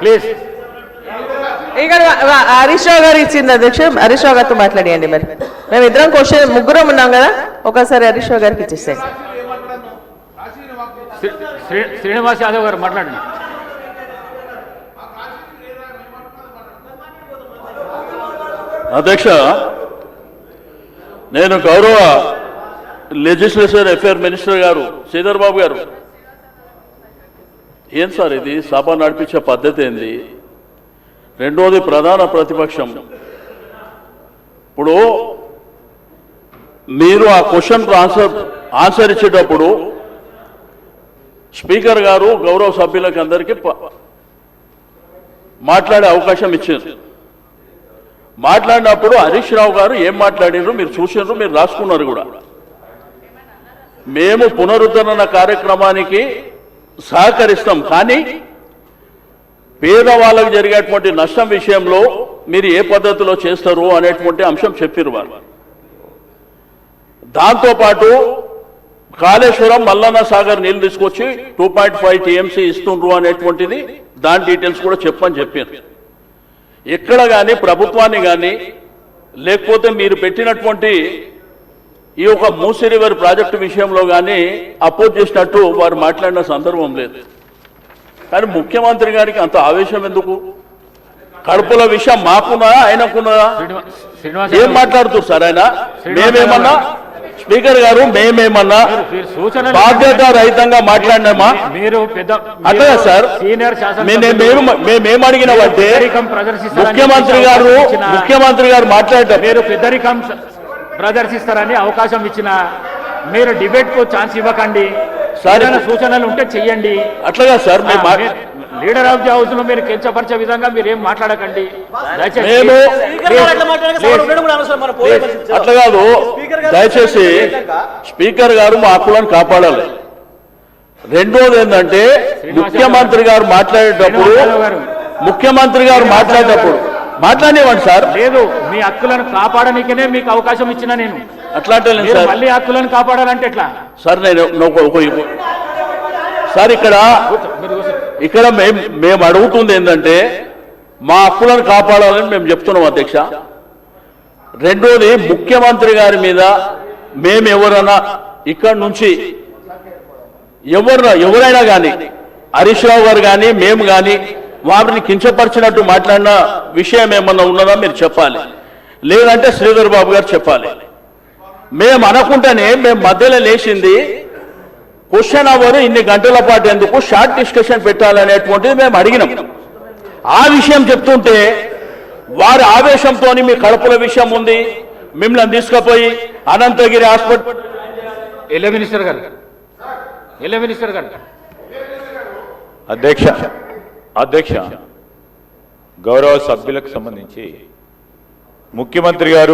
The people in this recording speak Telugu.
ప్లీజ్. ఇక్కడ హరీష్ రావు గారు ఇచ్చింది అధ్యక్ష, హరీష్ రావు గారితో మాట్లాడియండి. మరి మేము ఇద్దరం క్వశ్చన్ ముగ్గురం ఉన్నాం కదా, ఒకసారి హరీష్ రావు గారికి ఇచ్చేసేయండి. శ్రీనివాస్ యాదవ్ గారు మాట్లాడండి. అధ్యక్ష, నేను గౌరవ లెజిస్లేచర్ అఫేర్ మినిస్టర్ గారు శ్రీధర్ బాబు గారు, ఏం సార్ ఇది సభ నడిపించే పద్ధతి ఏంది? రెండోది ప్రధాన ప్రతిపక్షం. ఇప్పుడు మీరు ఆ క్వశ్చన్కు ఆన్సర్ ఇచ్చేటప్పుడు స్పీకర్ గారు గౌరవ సభ్యులకు అందరికీ మాట్లాడే అవకాశం ఇచ్చారు. మాట్లాడినప్పుడు హరీష్ రావు గారు ఏం మాట్లాడారు మీరు చూసారు, మీరు రాసుకున్నారు కూడా. మేము పునరుద్ధరణ కార్యక్రమానికి సహకరిస్తాం, కానీ పేదవాళ్ళకు జరిగేటువంటి నష్టం విషయంలో మీరు ఏ పద్ధతిలో చేస్తారు అనేటువంటి అంశం చెప్పారు వాళ్ళు. దాంతోపాటు కాళేశ్వరం మల్లన్న సాగర్ నీళ్ళు తీసుకొచ్చి 2.5 TMC ఇస్తుండ్రు అనేటువంటిది దాని డీటెయిల్స్ కూడా చెప్పని చెప్పారు. ఎక్కడ కానీ ప్రభుత్వాన్ని కానీ లేకపోతే మీరు పెట్టినటువంటి ఈ యొక్క మూసీ రివర్ ప్రాజెక్టు విషయంలో కానీ అపోజ్ చేసినట్టు వారు మాట్లాడిన సందర్భం లేదు. కానీ ముఖ్యమంత్రి గారికి అంత ఆవేశం ఎందుకు? కడుపుల విషయం మాకున్నదా ఆయనకున్నదా? ఏం మాట్లాడుతున్నారు సార్ ఆయన? మేమేమన్నా స్పీకర్ గారు మేమేమన్నా బాధ్యత రహితంగా మాట్లాడినామా? అట్లా సార్ మేమేం అడిగినామంటే ముఖ్యమంత్రి గారు మాట్లాడటం మీరు పెద్దరికం ప్రదర్శిస్తారని అవకాశం ఇచ్చిన మీరు డిబేట్ కు ఛాన్స్ ఇవ్వకండి. సరైన సూచనలు ఉంటే చెయ్యండి. అట్లాగా sir leader of the house లో మీరు కించపరిచే విధంగా మీరు ఏం మాట్లాడకండి. అట్లా కాదు, దయచేసి స్పీకర్ గారు మా హక్కులను కాపాడాలి. రెండోది ఏంటంటే ముఖ్యమంత్రి గారు మాట్లాడేటప్పుడు మాట్లాడేవాడు సార్. లేదు, మీ హక్కులను కాపాడనికనే మీకు అవకాశం ఇచ్చిన నేను. అట్లాంటి మళ్ళీ హక్కులను కాపాడాలంటే ఎట్లా సార్? నేను సార్ ఇక్కడ మేము అడుగుతుంది ఏంటంటే మా హక్కులను కాపాడాలని మేము చెప్తున్నాం అధ్యక్ష. రెండోది ముఖ్యమంత్రి గారి మీద మేము ఎవరైనా ఇక్కడి నుంచి ఎవరైనా కానీ హరీష్ రావు గారు కానీ మేము కానీ వారిని కించపరిచినట్టు మాట్లాడిన విషయం ఏమన్నా ఉన్నదా మీరు చెప్పాలి, లేదంటే శ్రీధర్ బాబు గారు చెప్పాలి. మేము అనుకుంటేనే మేము మధ్యలో లేచింది క్వశ్చన్ అవర్ ఇన్ని గంటల పాటు ఎందుకు షార్ట్ డిస్కషన్ పెట్టాలనేటువంటిది మేము అడిగినాం. ఆ విషయం చెప్తుంటే వారి ఆవేశంతో మీ కడుపుల విషయం ఉంది, మిమ్మల్ని తీసుకుపోయి అనంతగిరి హాస్పిటల్. మినిస్టర్ గారు అధ్యక్ష గౌరవ సభ్యులకు సంబంధించి ముఖ్యమంత్రి గారు